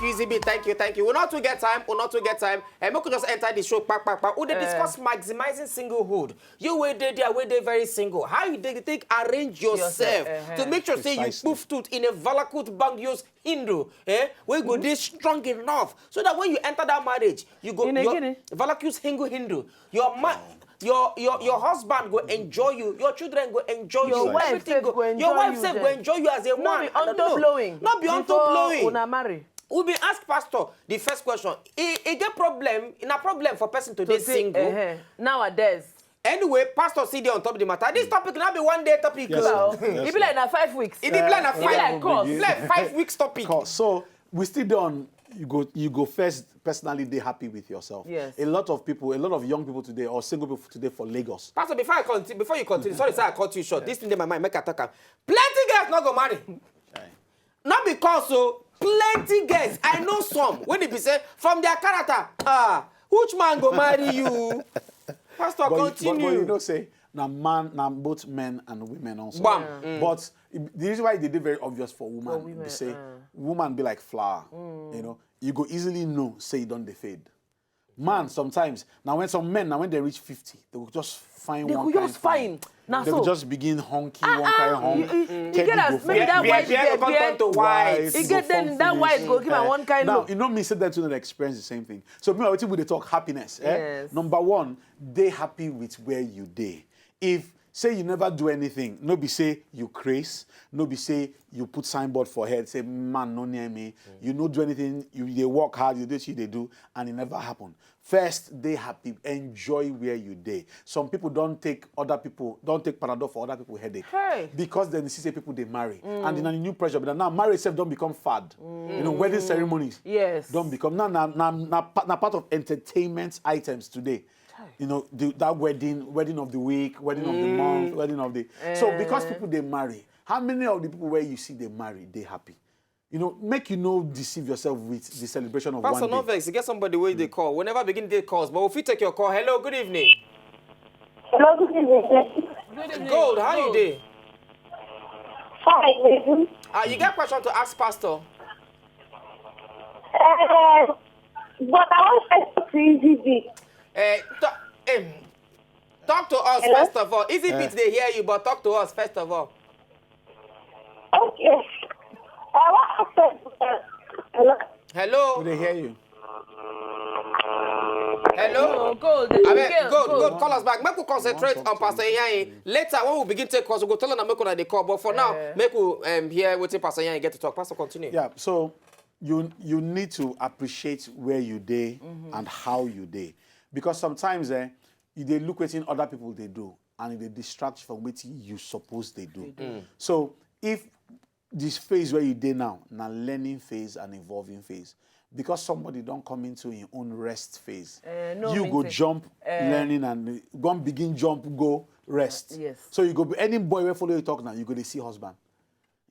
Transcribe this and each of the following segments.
Easy bit, thank you. We'll not to get time. And we could just enter the show, we discuss maximizing singlehood. You wait there, very single. How you think arrange yourself to make sure say you poof tooth in a valakut bangios Hindu, where you go this strong enough so that when you enter that marriage, you go valakus Hindu. Your husband will enjoy you. Your children will enjoy you. Your wife will enjoy you as a man. Not be blowing. We'll be asked Pastor the first question. It get problem. In a problem for person to be single nowadays. Anyway, Pastor see there on top of the matter. This topic now be one day topic. It be like na 5 weeks. It be like 5 weeks topic. So we still don't. You go first. Personally, they happy with yourself. Yes. A lot of young people today or single people today for Lagos. Pastor, before you continue, sorry, sir, I cut you short. This thing in my mind, make a talk. Plenty girls not go marry. Not because so plenty girls. I know some when they be say from their character. Which man go marry you? Pastor, continue. But you don't say now both men and women also. But the reason why they did very obvious for women, they say woman be like flower. You know, you go easily know say you don't fade. Man, sometimes when they reach 50, they will just find one kind. They will just begin honky, one kind honk. You get us, maybe that white you get then that white go give her one kind. Now, you know me say that to not experience the same thing. So me already they talk happiness. Yes. Number one, they happy with where you day. If say you never do anything, no be say you craze, no be say you put signboard for head, say man no near me, you no do anything, they work hard, you do what they do, and it never happen. First, they happy, enjoy where you day. Some people don't take Panadol for other people headache. Because then you see say people they marry. And then a new pressure, but now marriage itself don't become fad. You know, wedding ceremonies don't become now part of entertainment items today. You know, that wedding of the week, wedding of the month, wedding of the... So because people, they marry, how many of the people where you see they marry, they happy? You know, make you know, deceive yourself with the celebration of Pastor, one day. Pastor, no vex, you get somebody where they call. Whenever begin to calls, but if you take your call, hello, good evening. Hello, good evening. Gold, how you doing? Fine, you get a question to ask Pastor? But I want to ask you talk to us first of all. Easy bit they hear you, but talk to us first of all. Okay. I want to hello. Hello. They hear you. Hello. Gold. Call us back. Make we concentrate on Pastor Iheanyi. Later, when we begin to take calls, we go tell them make we the call. But for now, make we hear what Pastor Iheanyi get to talk. Pastor, continue. Yeah. So you need to appreciate where you day and how you day. Because sometimes they look at other people they do and they distract you from what you suppose they do. So if this phase where you day now learning phase and evolving phase, because somebody don't come into your own rest phase, you go jump learning and go begin jump go rest. Yes. So you go any boy where follow you talk now, you go to see husband.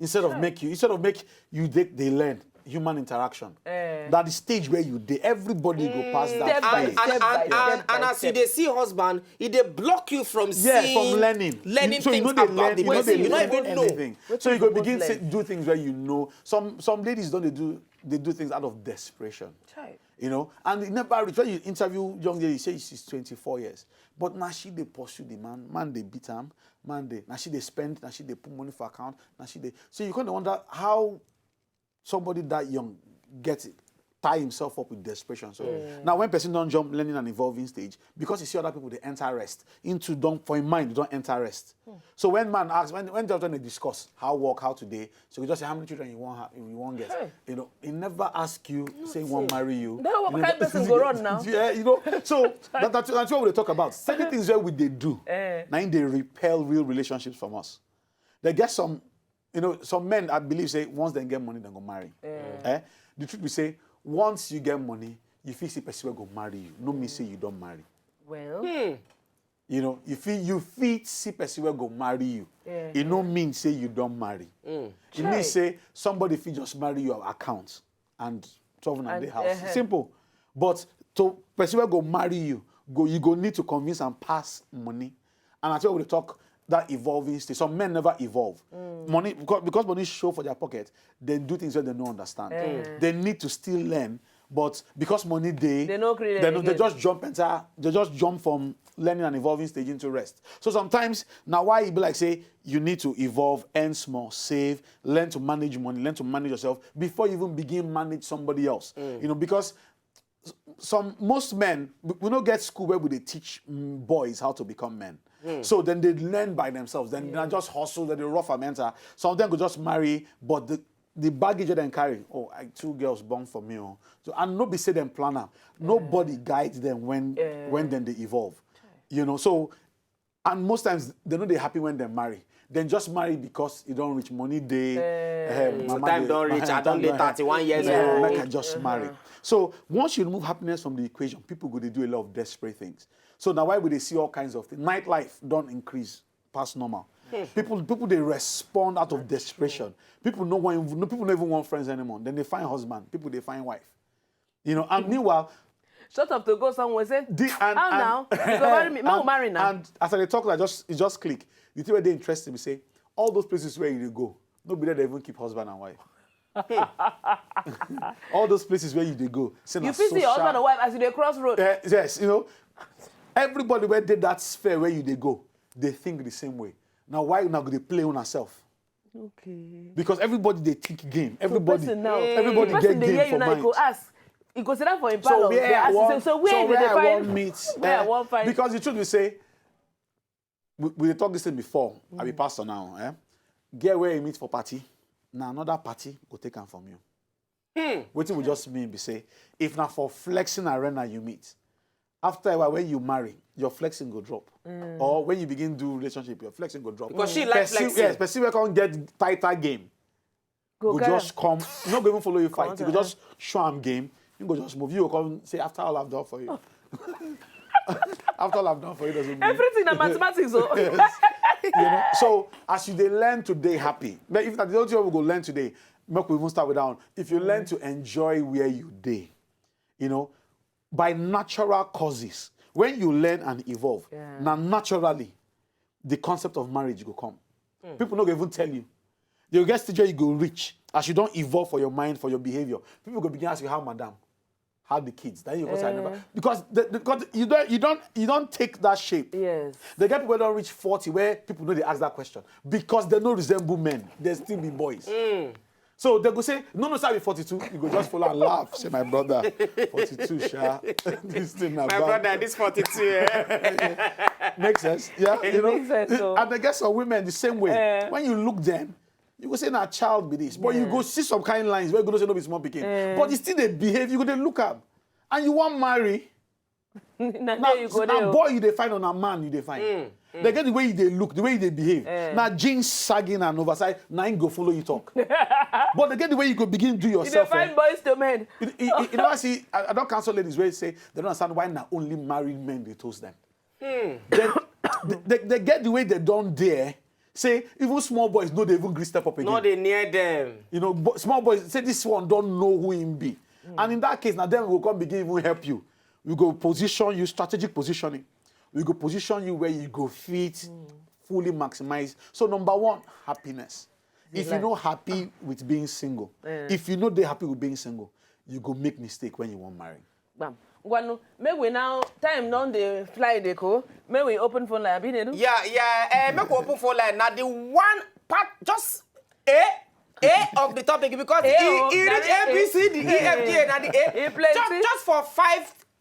Instead of make you they learn human interaction. That the stage where you did, everybody go past that phase. And as you see husband, they block you from seeing, from learning so things you know about the person. You don't even know anything. So you go begin to do things where you know. Some ladies they do things out of desperation. You know, and it never reach. When you interview young lady, say she's 24 years. But now she they pursue the man they beat him, now she they spend, now she they put money for account, so you kind of wonder how somebody that young gets it, tie himself up with desperation. So now when person don't jump learning and evolving stage, because you see other people they enter rest for your mind, you don't enter rest. So when man asks, when they're trying to discuss how today, so you just say how many children you want get. You know, he never ask you, say he won't marry you. That what kind of person go on now? Yeah, you know. So that's what we talk about. Certain things where they do, now they repel real relationships from us. They get some, you know, some men I believe say once they get money, they go marry. The truth we say, once you get money, you feel see person will go marry you. No me say you don't marry. Well, you know, you feel see person will go marry you. It no mean say you don't marry. It means say somebody feel just marry your account and travel in the house. Simple. But to person will go marry you, you go need to convince and pass money. And I tell you we talk that evolving stage. Some men never evolve. Money, because money show for their pocket, they do things that they don't understand. They need to still learn, but because money they just jump from learning and evolving stage into rest. So sometimes now why it be like say you need to evolve, earn small, save, learn to manage money, learn to manage yourself before you even begin manage somebody else. You know, because most men, we don't get school where they teach boys how to become men. So then they learn by themselves. Then they just hustle, then they rough and mentor. Some of them could just marry, but the baggage they carry, two girls born for me. So, and nobody say them planner. Nobody guides them when then they evolve. You know, so, and most times they know they're happy when they marry. Then just marry because you don't reach money day. Time don't reach. I don't live 31 years old. Like I just marry. So once you remove happiness from the equation, people go to do a lot of desperate things. So now why would they see all kinds of things? Nightlife don't increase past normal. People they respond out of desperation. People don't even want friends anymore. Then they find husband. People they find wife. You know, and meanwhile, shut up to go somewhere. Say, now? You go marry me. I'm marry now. And as I talk, it just click. The thing where they interest me say, all those places where you go, nobody there they even keep husband and wife. All those places where you go. You feel your husband and wife as you cross road. Yes, you know, everybody where did that sphere where you go, they think the same way. Now why now they play on herself? Okay. Because everybody they think game. Everybody get game for mind. You ask. You go sit down for a panel. So where I want meet. Because the truth we say, we talked this thing before. I be pastor now. Get where you meet for party. Now another party will take them from you. What it will just mean be say, if not for flexing arena you meet, after a while when you marry, your flexing go drop. Or when you begin do relationship, your flexing go drop. Because she likes flexing. Yes, but see we can't get tighter game. Go just come, not even follow you fight. You go just show him game. You go just move. You go come say after all I've done for you. After all I've done for you doesn't mean everything in mathematics. Yes. You know? So as you they learn today happy. But if that the other we go learn today, make we even start with that one. If you learn to enjoy where you day, you know, by natural causes, when you learn and evolve, now naturally the concept of marriage will come. People don't even tell you. You get stage where you go reach as you don't evolve for your mind, for your behavior. People go begin to ask you how madam. How the kids? Then you go say never because you don't take that shape. Yes. The get people don't reach 40 where people know they ask that question because they don't resemble men. They still be boys. So they go say no, sir, be 42. You go just follow and laugh. Say my brother, 42, sha. This thing my brother, this 42. Makes sense. Yeah, it makes sense. So. And I guess some women the same way. When you look them. You go say na child be this, but you go see some kind lines where you go say no be small pikin. But you still they behave, you go they look up. And you want marry. Now boy you they find on a man you they find. They get the way they look, the way they behave. Now jeans sagging and oversized, now ain't go follow you talk. But they get the way you could begin do yourself. You find boys to men. You know I see, I don't cancel ladies where they say they don't understand why now only married men they toast them. They get the way they don't dare. Say, even small boys know they even grease step up again. No, they near them. You know, small boys say this one don't know who him be. And in that case, now then we will come begin even help you. We go position you, strategic positioning. We go position you where you go fit, fully maximize. So number one, happiness. If you know happy with being single, if you know they're happy with being single, you go make mistake when you want marry. Bam. Well, may we now time down the fly the co. May we open phone line? Yeah. Make we open phone line. Now the one part just A of the topic because it reach A, B, C, D, E, F, G, and the A. Just for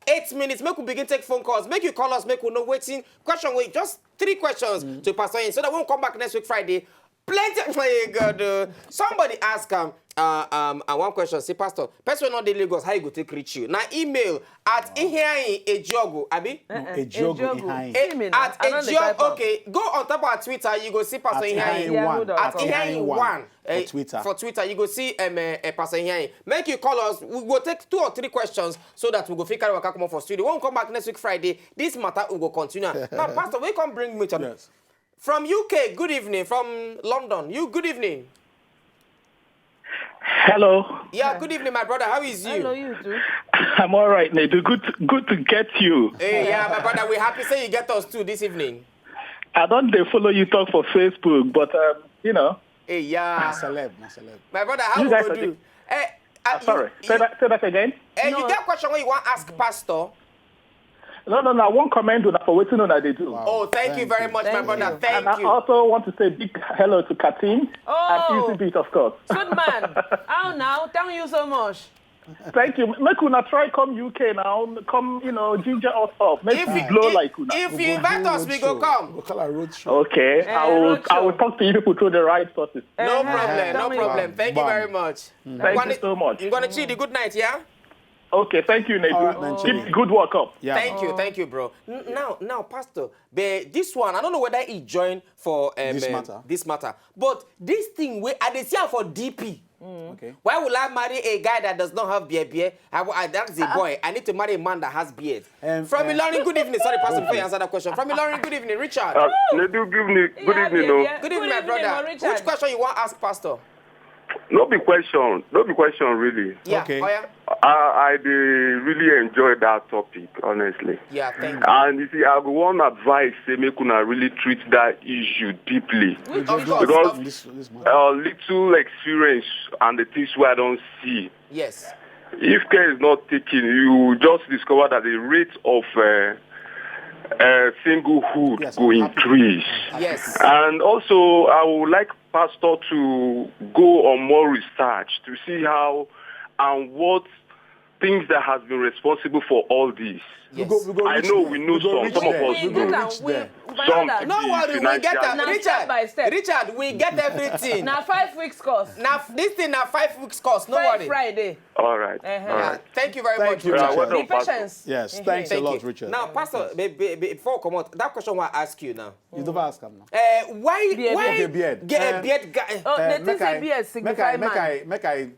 5-8 minutes, make we begin take phone calls. Make you call us. Make we know waiting question. Wait, just 3 questions to Pastor in so that we'll come back next week Friday. Plenty. Oh God. Somebody ask and one question. Say, Pastor, person not the Lagos, how you go take reach you? Now email at Iheanyi Ejogo, Abi? Ejogo Iheanyi. At Ejogo. Okay, go on top of our Twitter. You go see Pastor Iheanyi. At Iheanyi1 for Twitter. You go see Pastor Iheanyi. Make you call us. We will take 2 or 3 questions so that we go figure out come for studio. When we come back next week Friday, this matter will go continue. Now, Pastor, we can bring me to yes. From UK, good evening. From London, good evening. Hello. Yeah, good evening, my brother. How is you? Hello, you too. I'm all right, Nedu. Good to get you. Hey, yeah, my brother. We're happy to say you get us too this evening. I don't they follow you talk for Facebook, but you know. Hey, yeah. Celeb. My brother, how You we guys go are do? sorry. Say that again. You get a question when you want to ask Pastor? No. I won't comment on that for waiting on that they do. Wow. Oh, thank you very much, my brother. Thank And I you. also want to say big hello to Katin and Easy Beat, of course. Good man. How now? Thank you so much. Thank you. Make una try come UK now. Come, ginger us up. Make it glow like una. If you invite us, we go come. We'll call a road show. Okay, I will talk to you people through the right sources. No problem. Thank you very much. Thank you so much. You're going to cheat the good night, yeah? Okay, thank you, Nedu. Right, Keep the good work up. Yeah. Thank you, bro. Now, Pastor, this one, I don't know whether he joined for this matter, but this thing, I dey see am for DP. Okay. Why would I marry a guy that does not have beard? That's a boy. I need to marry a man that has beard. From Ilorin, good evening. Sorry, Pastor, before you answer that question. From Ilorin, good evening, Richard. Nedu, good evening, no. Good evening, my brother. Which question you want to ask, Pastor? No be question, really. Yeah. Okay. Oh, yeah? I really enjoy that topic, honestly. Yeah, thank you. And you see, I have one advice, say, make una really treat that issue deeply. Of course. Because little experience and the things where I don't see. Yes. If care is not taken, you just discover that the rate of singlehood will increase. Yes. And also, I would like Pastor to go on more research to see how and what things that has been responsible for all this. Yes. I know we know some of us do. Some No worry, we get them. Now, step by step. Richard, we get everything. Now 5 weeks course. Now this thing now 5 weeks cost. No worry. Friday. All right. All Yeah. right. Thank you very much, you, Richard. Richard. Well Be done, Pastor. patient. Yes, thanks a Thank lot, you. Richard. Now, Pastor, before I come out, that question I want to ask you now. You don't ask him now. Why Okay, beard. get a beard guy? Oh, the thing Make say be a signify man. make I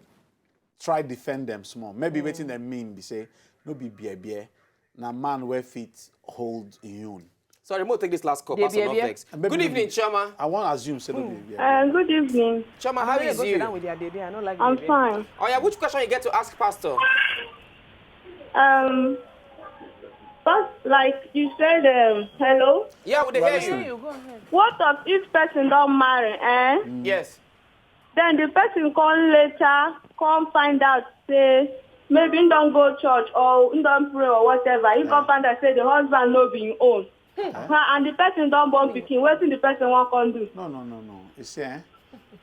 try defend them small. Maybe waiting them mean be say no be beer. Now man where feet hold in own. Sorry, we'll take this last call. Yeah, Pastor, not yeah. vex. Good evening, Chama. I want to assume say no be beer. Good evening. Chama, how is you? I'm fine. Oh yeah, which question you get to ask Pastor? First, like you said, hello. Yeah, would they hear you? Go ahead. What of if person don't marry, Yes. Then the person come find out, say, maybe he don't go church or he don't pray or whatever. He come find out, say the husband no be him own. And the person don't born pikin, what the person want come do? No. You see,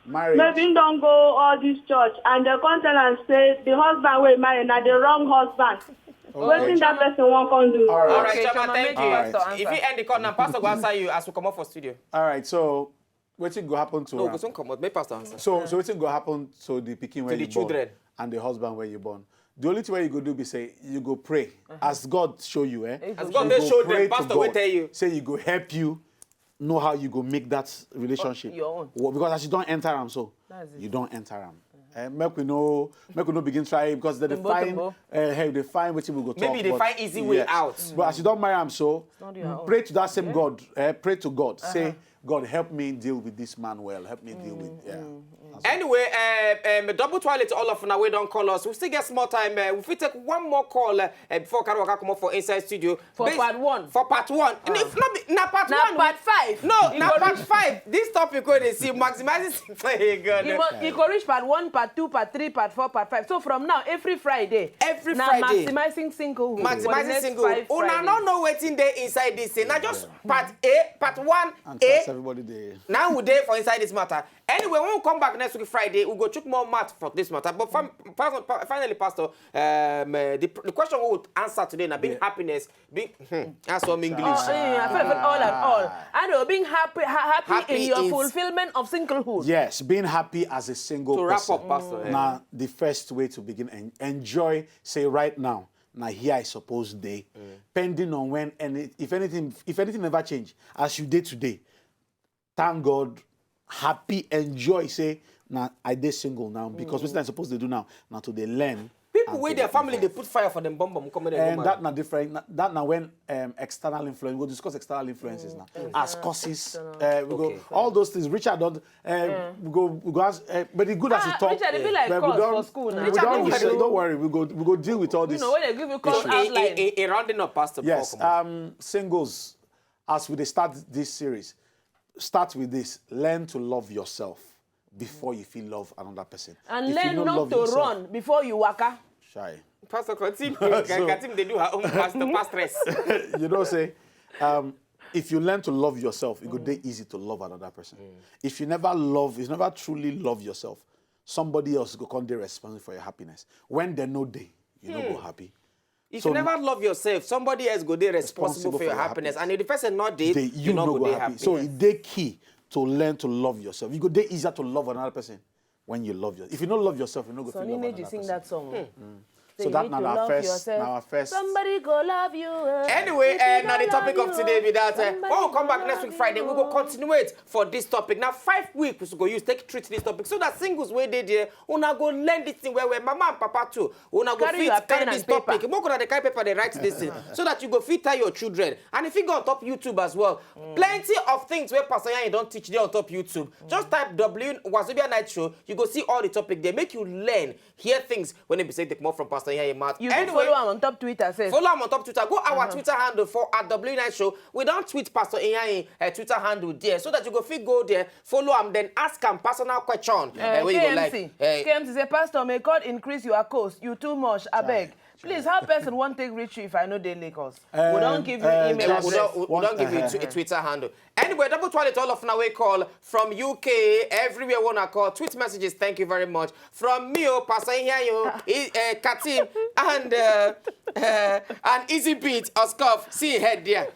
marriage. Maybe he don't go all this church and the come tell and say the husband will marry, now the wrong husband. What that person want come do? All All right. right, Okay, Chama, Chama, thank make you. Pastor If you answer. end the call now, Pastor will answer you as we come up for studio. All right. So what's go happen to? No, go soon come out. Make Pastor answer. So what's go happen to the pikin where the you born children. and the husband where you born? The only thing where you go do be say you go pray as God show you, As You God they go show pray them, to Pastor will God. tell you. Say you go help you know how you go make that relationship. Your own. Well, because as you don't enter them, so That's it. you don't enter them. Make we know begin try because they define they find what we go talk. Maybe they but- find easy way out. But as you don't marry them, so not your own. pray to that same God. Pray to God. Say, God, help me deal with this man well. Help me deal with That's all. Anyway, double toilet to all of now. We don't call us. We still get some more time. We will take one more call before Karuwaka come up for Inside Studio. For part one. For part one. And if not, na part Now one. part 5. No, na part 5. This topic where they see maximizing. Hey, God. You can reach part 1, part 2, part 3, part 4, part 5. So from now, every Friday. Every now Friday. Maximizing single. Maximizing single. Una don't know waiting there inside this thing. Now just part A, part 1, And A. trust everybody there. Now we're there for inside this matter. Anyway, when we come back next week Friday, we'll go check more math for this matter. But finally, Pastor, the question we would answer today now being happiness, being that's some English. I feel like all and all. I know being happy in your is- fulfillment of singlehood. Yes, being happy as a single To wrap person. up, Pastor. Now, the first way to begin, enjoy, say right now, now here I suppose day, pending on when, if anything never change, as you did today, thank God, happy, enjoy, say, now I did single now, because what I'm supposed to do now to they learn. People and with to their be family, they involved. put fire for them bomb come in And that now different. That now when external influence. We'll discuss external influences now as causes. We go all those things. Richard don't. We go ask. But it's good as he talk. Richard, it be like but cause we don't- for school now. we Richard, don't. don't Don't worry. We go deal with all You this. know, when they give you cause issues. outline. a rounding up, Pastor. Yes. before come out. Singles. As we start this series, start with this. Learn to love yourself before you feel love another person. And if learn you don't not love to yourself, run before you waka. Shy. Pastor Katim, Katim, they do her own pastress. You know, say, if you learn to love yourself, it would be easy to love another person. If you never truly love yourself, somebody else go come dey responsible for your happiness. When they know they, you don't go happy. If you never love yourself, somebody else go there responsible for your happiness. And if the person not there, you not go there happy. So it's the key to learn to love yourself. You go there easier to love another person when you love yourself. If you don't love yourself, you don't go feel love another person. sing that song. So that now our first. Somebody go love you. Anyway, now the topic of today be that when we come back next week Friday, we go continue it for this topic. Now 5 weeks we go treat this topic so that singles where they there, una go learn this thing where mama and papa too, una go carry this topic. More gonna carry paper they write this thing so that you go fit tell your children. And if you go on top YouTube as well, plenty of things where Pastor Iheanyi don't teach there on top YouTube. Just type Wazobia Night Show, you go see all the topic. They make you learn, hear things when they be saying take more from Pastor Iheanyi mouth. You can follow him on top Twitter. Follow him on top Twitter. Go our Twitter handle for @W9 Show. We don't tweet Pastor Iheanyi Twitter handle there so that you go fit go there, follow him, then ask him personal question. Where you go like, KMC say, Pastor, may God increase your cost. You too much. I beg. Please, how person won't take reach you if I know they Lagos? We don't give you email address. We don't give you a Twitter handle. Anyway, double twirl all of now we call from UK. Everywhere wanna call. Tweet messages. Thank you very much. From me, Pastor Iheanyi, Katim, and Easy Beat, Oscoff. See head there.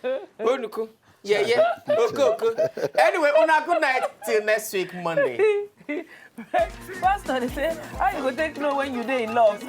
Yeah. Okay. Anyway, una good night till next week Monday. Pastor, they say, how you go take know when you dey in love?